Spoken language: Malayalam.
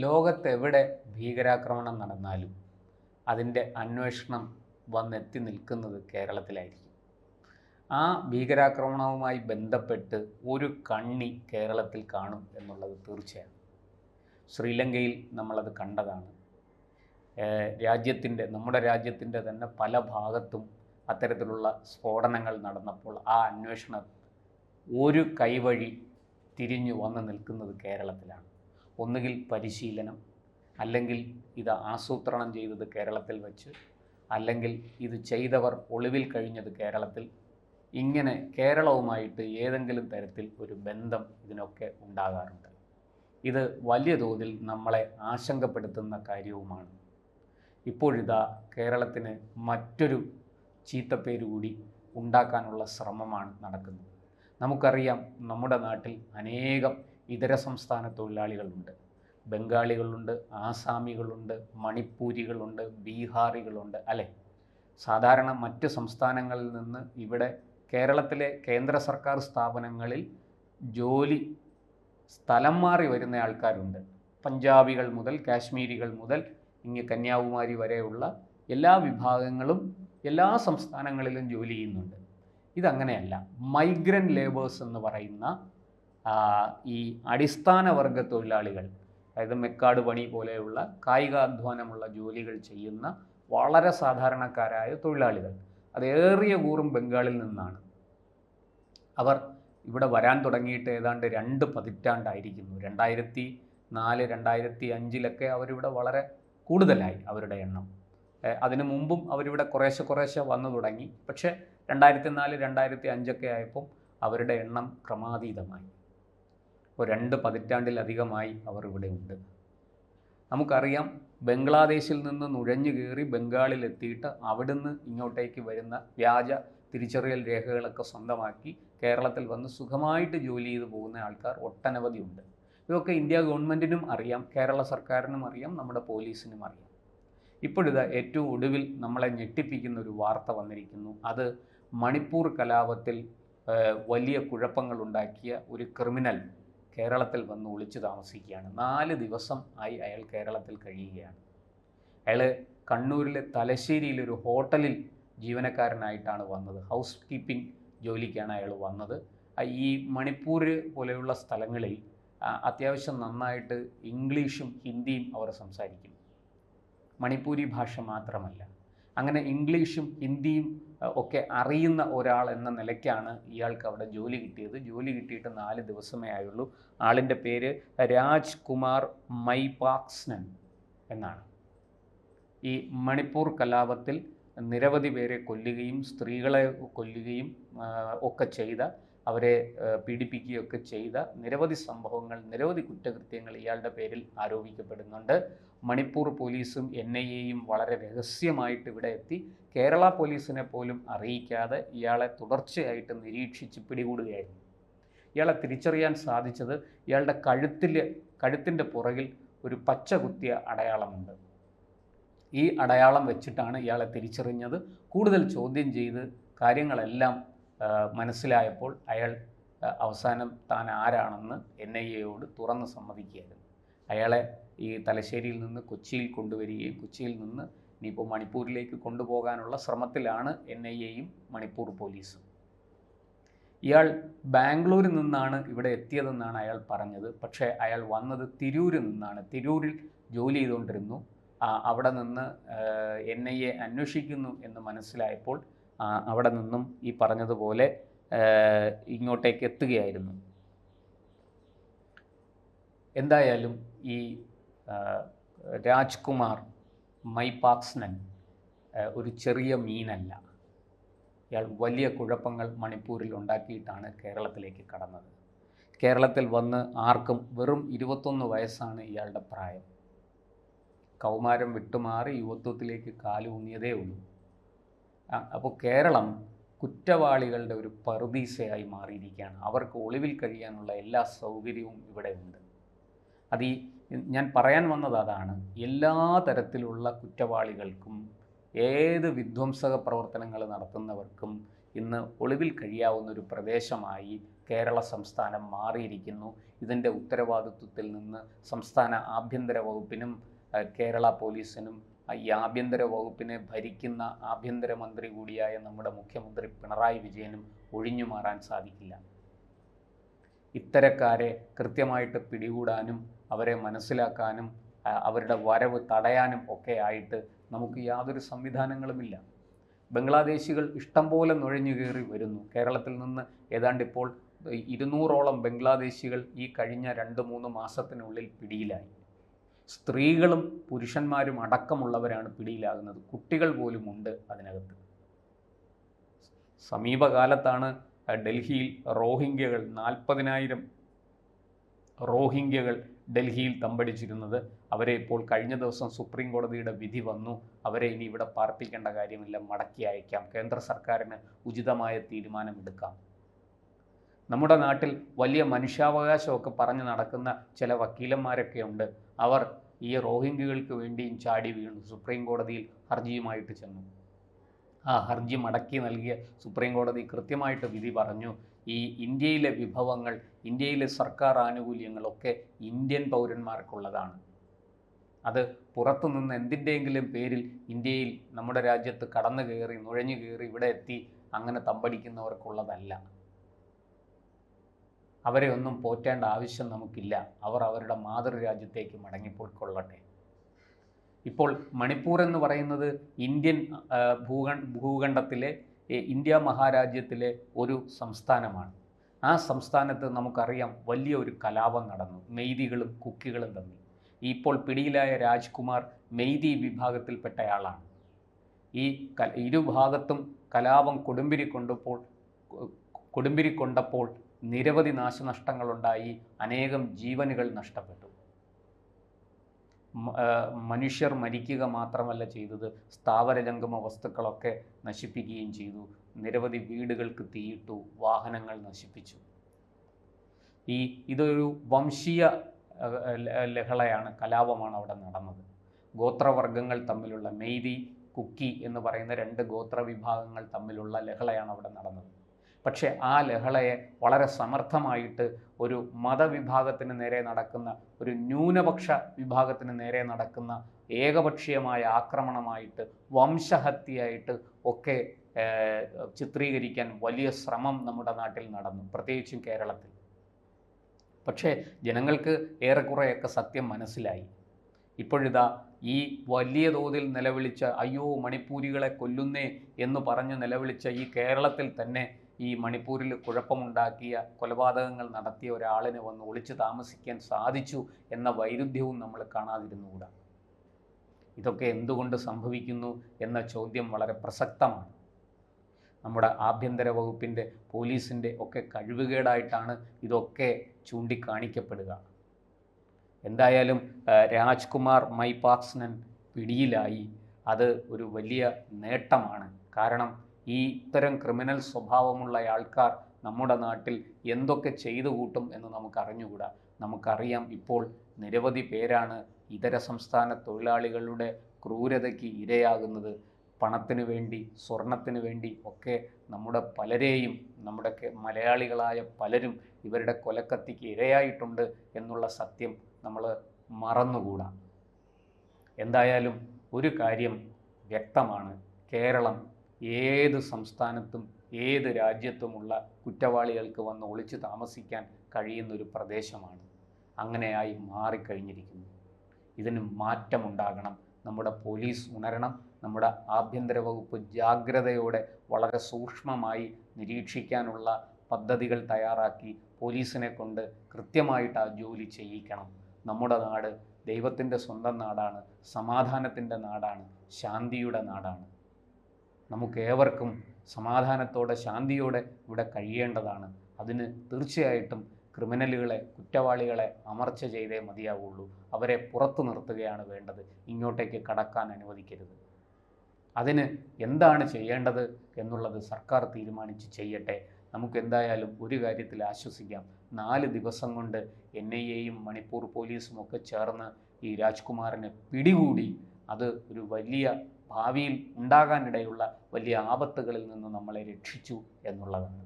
ലോകത്തെവിടെ ഭീകരാക്രമണം നടന്നാലും അതിൻ്റെ അന്വേഷണം വന്നെത്തി നിൽക്കുന്നത് കേരളത്തിലായിരിക്കും. ആ ഭീകരാക്രമണവുമായി ബന്ധപ്പെട്ട് ഒരു കണ്ണി കേരളത്തിൽ കാണും എന്നുള്ളത് തീർച്ചയാണ്. ശ്രീലങ്കയിൽ നമ്മളത് കണ്ടതാണ്. നമ്മുടെ രാജ്യത്തിൻ്റെ തന്നെ പല ഭാഗത്തും അത്തരത്തിലുള്ള സ്ഫോടനങ്ങൾ നടന്നപ്പോൾ ആ അന്വേഷണം ഒരു കൈവഴി തിരിഞ്ഞു വന്ന് നിൽക്കുന്നത് കേരളത്തിലാണ്. ഒന്നുകിൽ പരിശീലനം, അല്ലെങ്കിൽ ഇത് ആസൂത്രണം ചെയ്തത് കേരളത്തിൽ വെച്ച്, അല്ലെങ്കിൽ ഇത് ചെയ്തവർ ഒളിവിൽ കഴിഞ്ഞത് കേരളത്തിൽ. ഇങ്ങനെ കേരളവുമായിട്ട് ഏതെങ്കിലും തരത്തിൽ ഒരു ബന്ധം ഇതിനൊക്കെ ഉണ്ടാകാറുണ്ട്. ഇത് വലിയ തോതിൽ നമ്മളെ ആശങ്കപ്പെടുത്തുന്ന കാര്യവുമാണ്. ഇപ്പോഴിതാ കേരളത്തിന് മറ്റൊരു ചീത്തപ്പേര് കൂടി ഉണ്ടാക്കാനുള്ള ശ്രമമാണ് നടക്കുന്നത്. നമുക്കറിയാം, നമ്മുടെ നാട്ടിൽ അനേകം ഇതര സംസ്ഥാന തൊഴിലാളികളുണ്ട്. ബംഗാളികളുണ്ട്, ആസാമികളുണ്ട്, മണിപ്പൂരികളുണ്ട്, ബീഹാറികളുണ്ട്, അല്ലേ? സാധാരണ മറ്റ് സംസ്ഥാനങ്ങളിൽ നിന്ന് ഇവിടെ കേരളത്തിലെ കേന്ദ്ര സർക്കാർ സ്ഥാപനങ്ങളിൽ ജോലി സ്ഥലം മാറി വരുന്ന ആൾക്കാരുണ്ട്. പഞ്ചാബികൾ മുതൽ കാശ്മീരികൾ മുതൽ ഇങ്ങ് കന്യാകുമാരി വരെയുള്ള എല്ലാ വിഭാഗങ്ങളും എല്ലാ സംസ്ഥാനങ്ങളിലും ജോലി ചെയ്യുന്നുണ്ട്. ഇതങ്ങനെയല്ല. മൈഗ്രൻ്റ് ലേബേഴ്സ് എന്ന് പറയുന്ന ഈ അടിസ്ഥാന വർഗ തൊഴിലാളികൾ, അതായത് മെക്കാട് പണി പോലെയുള്ള കായികാധ്വാനമുള്ള ജോലികൾ ചെയ്യുന്ന വളരെ സാധാരണക്കാരായ തൊഴിലാളികൾ, അതേറിയ കൂറും ബംഗാളിൽ നിന്നാണ്. അവർ ഇവിടെ വരാൻ തുടങ്ങിയിട്ട് ഏതാണ്ട് 2 പതിറ്റാണ്ടായിരിക്കുന്നു. 2004, 2005 അവരിവിടെ വളരെ കൂടുതലായി അവരുടെ എണ്ണം. അതിനു മുമ്പും അവരിവിടെ കുറേശ്ശെ വന്നു തുടങ്ങി. പക്ഷേ 2004, 2005 ആയപ്പോൾ അവരുടെ എണ്ണം ക്രമാതീതമായി. ഇപ്പോൾ 2 പതിറ്റാണ്ടിലധികമായി അവർ ഇവിടെ ഉണ്ട്. നമുക്കറിയാം, ബംഗ്ലാദേശിൽ നിന്ന് നുഴഞ്ഞു കയറി ബംഗാളിലെത്തിയിട്ട് അവിടുന്ന് ഇങ്ങോട്ടേക്ക് വരുന്ന വ്യാജ തിരിച്ചറിയൽ രേഖകളൊക്കെ സ്വന്തമാക്കി കേരളത്തിൽ വന്ന് സുഖമായിട്ട് ജോലി ചെയ്ത് പോകുന്ന ആൾക്കാർ ഒട്ടനവധിയുണ്ട്. ഇതൊക്കെ ഇന്ത്യ ഗവൺമെൻറ്റിനും അറിയാം, കേരള സർക്കാരിനും അറിയാം, നമ്മുടെ പോലീസിനും അറിയാം. ഇപ്പോഴിത് ഏറ്റവും ഒടുവിൽ നമ്മളെ ഞെട്ടിപ്പിക്കുന്ന ഒരു വാർത്ത വന്നിരിക്കുന്നു. അത് മണിപ്പൂർ കലാപത്തിൽ വലിയ കുഴപ്പങ്ങളുണ്ടാക്കിയ ഒരു ക്രിമിനൽ കേരളത്തിൽ വന്ന് ഒളിച്ചു താമസിക്കുകയാണ്. 4 ദിവസം ആയി അയാൾ കേരളത്തിൽ കഴിയുകയാണ്. അയാൾ കണ്ണൂരിലെ തലശ്ശേരിയിലൊരു ഹോട്ടലിൽ ജീവനക്കാരനായിട്ടാണ് വന്നത്. ഹൗസ് കീപ്പിംഗ് ജോലിക്കാണ് അയാൾ വന്നത്. ഈ മണിപ്പൂർ പോലെയുള്ള സ്ഥലങ്ങളിൽ അത്യാവശ്യം നന്നായിട്ട് ഇംഗ്ലീഷും ഹിന്ദിയും അവർ സംസാരിക്കും. മണിപ്പൂരി ഭാഷ മാത്രമല്ല, അങ്ങനെ ഇംഗ്ലീഷും ഹിന്ദിയും ഒക്കെ അറിയുന്ന ഒരാൾ എന്ന നിലയ്ക്കാണ് ഇയാൾക്ക് അവിടെ ജോലി കിട്ടിയത്. ജോലി കിട്ടിയിട്ട് 4 ദിവസമേ ആയുള്ളൂ. ആളിൻ്റെ പേര് രാജ്കുമാർ മൈപാക്സ്നൻ എന്നാണ്. ഈ മണിപ്പൂർ കലാപത്തിൽ നിരവധി പേരെ കൊല്ലുകയും സ്ത്രീകളെ കൊല്ലുകയും ഒക്കെ ചെയ്ത, അവരെ പീഡിപ്പിക്കുകയൊക്കെ ചെയ്ത നിരവധി സംഭവങ്ങൾ, നിരവധി കുറ്റകൃത്യങ്ങൾ ഇയാളുടെ പേരിൽ ആരോപിക്കപ്പെടുന്നുണ്ട്. മണിപ്പൂർ പോലീസും NIA വളരെ രഹസ്യമായിട്ട് ഇവിടെ എത്തി കേരള പോലീസിനെ പോലും അറിയിക്കാതെ ഇയാളെ തുടർച്ചയായിട്ട് നിരീക്ഷിച്ച് പിടികൂടുകയായിരുന്നു. ഇയാളെ തിരിച്ചറിയാൻ സാധിച്ചത് ഇയാളുടെ കഴുത്തിൻ്റെ പുറകിൽ ഒരു പച്ച കുത്തിയ അടയാളമുണ്ട്. ഈ അടയാളം വെച്ചിട്ടാണ് ഇയാളെ തിരിച്ചറിഞ്ഞത്. കൂടുതൽ ചോദ്യം ചെയ്ത് കാര്യങ്ങളെല്ലാം മനസ്സിലായപ്പോൾ അയാൾ അവസാനം താൻ ആരാണെന്ന് NIA തുറന്ന് സമ്മതിക്കുകയായിരുന്നു. അയാളെ ഈ തലശ്ശേരിയിൽ നിന്ന് കൊച്ചിയിൽ കൊണ്ടുവരികയും കൊച്ചിയിൽ നിന്ന് ഇനിയിപ്പോൾ മണിപ്പൂരിലേക്ക് കൊണ്ടുപോകാനുള്ള ശ്രമത്തിലാണ് NIA മണിപ്പൂർ പോലീസും. ഇയാൾ ബാംഗ്ലൂരിൽ നിന്നാണ് ഇവിടെ എത്തിയതെന്നാണ് അയാൾ പറഞ്ഞത്. പക്ഷേ അയാൾ വന്നത് തിരൂരിൽ നിന്നാണ്. തിരൂരിൽ ജോലി ചെയ്തുകൊണ്ടിരുന്നു. അവിടെ നിന്ന് NIA അന്വേഷിക്കുന്നു എന്ന് മനസ്സിലായപ്പോൾ അവിടെ നിന്നും ഈ പറഞ്ഞതുപോലെ ഇങ്ങോട്ടേക്ക് എത്തുകയായിരുന്നു. എന്തായാലും ഈ രാജ്കുമാർ മൈപാക്സ്നൻ ഒരു ചെറിയ മീനല്ല. ഇയാൾ വലിയ കുഴപ്പങ്ങൾ മണിപ്പൂരിൽ ഉണ്ടാക്കിയിട്ടാണ് കേരളത്തിലേക്ക് കടന്നത്. കേരളത്തിൽ വന്ന് ആർക്കും വെറും 21 വയസ്സാണ് ഇയാളുടെ പ്രായം. കൗമാരം വിട്ടുമാറി യുവത്വത്തിലേക്ക് കാലൂന്നിയതേ ഉള്ളൂ. അപ്പോൾ കേരളം കുറ്റവാളികളുടെ ഒരു പറുദീസയായി മാറിയിരിക്കുകയാണ്. അവർക്ക് ഒളിവിൽ കഴിയാനുള്ള എല്ലാ സൗകര്യവും ഇവിടെ ഉണ്ട്. അത് ഞാൻ പറയാൻ വന്നത് അതാണ്. എല്ലാ തരത്തിലുള്ള കുറ്റവാളികൾക്കും, ഏത് വിധ്വംസക പ്രവർത്തനങ്ങൾ നടത്തുന്നവർക്കും, ഇന്ന് ഒളിവിൽ കഴിയാവുന്ന ഒരു പ്രദേശമായി കേരള സംസ്ഥാനം മാറിയിരിക്കുന്നു. ഇതിൻ്റെ ഉത്തരവാദിത്വത്തിൽ നിന്ന് സംസ്ഥാന ആഭ്യന്തര വകുപ്പിനും കേരള പോലീസിനും ഈ ആഭ്യന്തര വകുപ്പിനെ ഭരിക്കുന്ന ആഭ്യന്തരമന്ത്രി കൂടിയായ നമ്മുടെ മുഖ്യമന്ത്രി പിണറായി വിജയനും ഒഴിഞ്ഞു മാറാൻ സാധിക്കില്ല. ഇത്തരക്കാരെ കൃത്യമായിട്ട് പിടികൂടാനും അവരെ മനസ്സിലാക്കാനും അവരുടെ വരവ് തടയാനും ഒക്കെ ആയിട്ട് നമുക്ക് യാതൊരു സംവിധാനങ്ങളുമില്ല. ബംഗ്ലാദേശികൾ ഇഷ്ടം പോലെ നുഴഞ്ഞു കയറി വരുന്നു. കേരളത്തിൽ നിന്ന് ഏതാണ്ട് ഇപ്പോൾ 200ഓളം ബംഗ്ലാദേശികൾ ഈ കഴിഞ്ഞ 2-3 മാസത്തിനുള്ളിൽ പിടിയിലായി. സ്ത്രീകളും പുരുഷന്മാരും അടക്കമുള്ളവരാണ് പിടിയിലാകുന്നത്. കുട്ടികൾ പോലും ഉണ്ട് അതിനകത്ത്. സമീപകാലത്താണ് ഡൽഹിയിൽ റോഹിംഗ്യകൾ 40,000 റോഹിംഗ്യകൾ ഡൽഹിയിൽ തമ്പടിച്ചിരുന്നത്. അവരെ ഇപ്പോൾ കഴിഞ്ഞ ദിവസം സുപ്രീം കോടതിയുടെ വിധി വന്നു. അവരെ ഇനി ഇവിടെ പാർപ്പിക്കേണ്ട കാര്യമില്ല, മടക്കി അയക്കാം, കേന്ദ്ര സർക്കാരിന് ഉചിതമായ തീരുമാനമെടുക്കാം. നമ്മുടെ നാട്ടിൽ വലിയ മനുഷ്യാവകാശമൊക്കെ പറഞ്ഞു നടക്കുന്ന ചില വക്കീലന്മാരൊക്കെ ഉണ്ട്. അവർ ഈ റോഹിംഗ്യകൾക്ക് വേണ്ടിയും ചാടി വീണു. സുപ്രീം കോടതിയിൽ ഹർജിയുമായിട്ട് ചെന്നു. ആ ഹർജി മടക്കി നൽകിയ സുപ്രീം കോടതി കൃത്യമായിട്ട് വിധി പറഞ്ഞു, ഈ ഇന്ത്യയിലെ വിഭവങ്ങൾ, ഇന്ത്യയിലെ സർക്കാർ ആനുകൂല്യങ്ങളൊക്കെ ഇന്ത്യൻ പൗരന്മാർക്കുള്ളതാണ്. അത് പുറത്തുനിന്ന് എന്തിൻ്റെയെങ്കിലും പേരിൽ ഇന്ത്യയിൽ നമ്മുടെ രാജ്യത്ത് കടന്നു കയറി നുഴഞ്ഞു കയറി ഇവിടെ എത്തി അങ്ങനെ തമ്പടിക്കുന്നവർക്കുള്ളതല്ല. അവരെ ഒന്നും പോറ്റേണ്ട ആവശ്യം നമുക്കില്ല. അവർ അവരുടെ മാതൃരാജ്യത്തേക്ക് മടങ്ങിപ്പോയിക്കൊള്ളട്ടെ. ഇപ്പോൾ മണിപ്പൂർ എന്ന് പറയുന്നത് ഇന്ത്യൻ ഭൂഖണ്ഡത്തിലെ ഇന്ത്യ മഹാരാജ്യത്തിലെ ഒരു സംസ്ഥാനമാണ്. ആ സംസ്ഥാനത്ത് നമുക്കറിയാം വലിയ ഒരു കലാപം നടന്നു, മെയ്തികളും കുക്കികളും തമ്മിൽ. ഇപ്പോൾ പിടിയിലായ രാജ്കുമാർ മെയ്തി വിഭാഗത്തിൽപ്പെട്ടയാളാണ്. ഈ ഇരുഭാഗത്തും കലാപം കൊടുമ്പിരിക്കൊണ്ടപ്പോൾ നിരവധി നാശനഷ്ടങ്ങളുണ്ടായി, അനേകം ജീവനുകൾ നഷ്ടപ്പെട്ടു. മനുഷ്യർ മരിക്കുക മാത്രമല്ല ചെയ്തത്, സ്ഥാവരജംഗമ വസ്തുക്കളൊക്കെ നശിപ്പിക്കുകയും ചെയ്തു. നിരവധി വീടുകൾക്ക് തീയിട്ടു, വാഹനങ്ങൾ നശിപ്പിച്ചു. ഇതൊരു വംശീയ ലഹളയാണ്, കലാപമാണ് അവിടെ നടന്നത്. ഗോത്രവർഗ്ഗങ്ങൾ തമ്മിലുള്ള മെയ്തി, കുക്കി എന്ന് പറയുന്ന 2 ഗോത്ര വിഭാഗങ്ങൾ തമ്മിലുള്ള ലഹളയാണ് അവിടെ നടന്നത്. പക്ഷേ ആ ലഹളയെ വളരെ സമർത്ഥമായിട്ട് ഒരു മതവിഭാഗത്തിന് നേരെ നടക്കുന്ന, ഒരു ന്യൂനപക്ഷ വിഭാഗത്തിന് നേരെ നടക്കുന്ന ഏകപക്ഷീയമായ ആക്രമണമായിട്ട്, വംശഹത്യയായിട്ട് ഒക്കെ ചിത്രീകരിക്കാൻ വലിയ ശ്രമം നമ്മുടെ നാട്ടിൽ നടന്നു, പ്രത്യേകിച്ചും കേരളത്തിൽ. പക്ഷേ ജനങ്ങൾക്ക് ഏറെക്കുറെയൊക്കെ സത്യം മനസ്സിലായി. ഇപ്പോഴിതാ ഈ വലിയ തോതിൽ നിലവിളിച്ച, അയ്യോ മണിപ്പൂരികളെ കൊല്ലുന്നേ എന്ന് പറഞ്ഞ് നിലവിളിച്ച ഈ കേരളത്തിൽ തന്നെ ഈ മണിപ്പൂരിൽ കുഴപ്പമുണ്ടാക്കിയ, കൊലപാതകങ്ങൾ നടത്തിയ ഒരാളിനെ വന്ന് ഒളിച്ചു താമസിക്കാൻ സാധിച്ചു എന്ന വൈരുദ്ധ്യവും നമ്മൾ കാണാതിരുന്നുകൂടാ. ഇതൊക്കെ എന്തുകൊണ്ട് സംഭവിക്കുന്നു എന്ന ചോദ്യം വളരെ പ്രസക്തമാണ്. നമ്മുടെ ആഭ്യന്തര വകുപ്പിൻ്റെ, പോലീസിൻ്റെ ഒക്കെ കഴിവുകേടായിട്ടാണ് ഇതൊക്കെ ചൂണ്ടിക്കാണിക്കപ്പെടുക. എന്തായാലും രാജ്കുമാർ മൈപാക്സ്നൻ പിടിയിലായി. അത് ഒരു വലിയ നേട്ടമാണ്. കാരണം ഈ ഇത്തരം ക്രിമിനൽ സ്വഭാവമുള്ള ആൾക്കാർ നമ്മുടെ നാട്ടിൽ എന്തൊക്കെ ചെയ്തു കൂട്ടും എന്ന് നമുക്കറിഞ്ഞുകൂടാ. നമുക്കറിയാം, ഇപ്പോൾ നിരവധി പേരാണ് ഇതര സംസ്ഥാന തൊഴിലാളികളുടെ ക്രൂരതയ്ക്ക് ഇരയാകുന്നത്. പണത്തിന് വേണ്ടി, സ്വർണത്തിന് വേണ്ടി ഒക്കെ നമ്മുടെ പലരെയും, നമ്മുടെ മലയാളികളായ പലരും ഇവരുടെ കൊലക്കത്തിക്ക് ഇരയായിട്ടുണ്ട് എന്നുള്ള സത്യം നമ്മൾ മറന്നുകൂടാ. എന്തായാലും ഒരു കാര്യം വ്യക്തമാണ്, കേരളം ഏത് സംസ്ഥാനത്തും ഏത് രാജ്യത്തുമുള്ള കുറ്റവാളികൾക്ക് വന്ന് ഒളിച്ചു താമസിക്കാൻ കഴിയുന്നൊരു പ്രദേശമാണ്. അങ്ങനെയായി മാറിക്കഴിഞ്ഞിരിക്കുന്നു. ഇതിന് മാറ്റമുണ്ടാകണം. നമ്മുടെ പോലീസ് ഉണരണം. നമ്മുടെ ആഭ്യന്തര വകുപ്പ് ജാഗ്രതയോടെ വളരെ സൂക്ഷ്മമായി നിരീക്ഷിക്കാനുള്ള പദ്ധതികൾ തയ്യാറാക്കി പോലീസിനെ കൊണ്ട് കൃത്യമായിട്ട് ആ ജോലി ചെയ്യിക്കണം. നമ്മുടെ നാട് ദൈവത്തിൻ്റെ സ്വന്തം നാടാണ്, സമാധാനത്തിൻ്റെ നാടാണ്, ശാന്തിയുടെ നാടാണ്. നമുക്കേവർക്കും സമാധാനത്തോടെ, ശാന്തിയോടെ ഇവിടെ കഴിയേണ്ടതാണ്. അതിന് തീർച്ചയായിട്ടും ക്രിമിനലുകളെ, കുറ്റവാളികളെ അമർച്ച ചെയ്തേ മതിയാവുള്ളൂ. അവരെ പുറത്തു നിർത്തുകയാണ് വേണ്ടത്. ഇങ്ങോട്ടേക്ക് കടക്കാൻ അനുവദിക്കരുത്. അതിന് എന്താണ് ചെയ്യേണ്ടത് എന്നുള്ളത് സർക്കാർ തീരുമാനിച്ച് ചെയ്യട്ടെ. നമുക്ക് എന്തായാലും ഒരു കാര്യത്തിൽ ആശ്വസിക്കാം, 4 ദിവസം കൊണ്ട് NIAയും മണിപ്പൂർ പോലീസും ഒക്കെ ചേർന്ന് ഈ രാജ്കുമാറിനെ പിടികൂടി. അത് ഒരു വലിയ ഭാവിയിൽ ഉണ്ടാകാനിടയുള്ള വലിയ ആപത്തുകളിൽ നിന്ന് നമ്മളെ രക്ഷിച്ചു എന്നുള്ളതാണ്.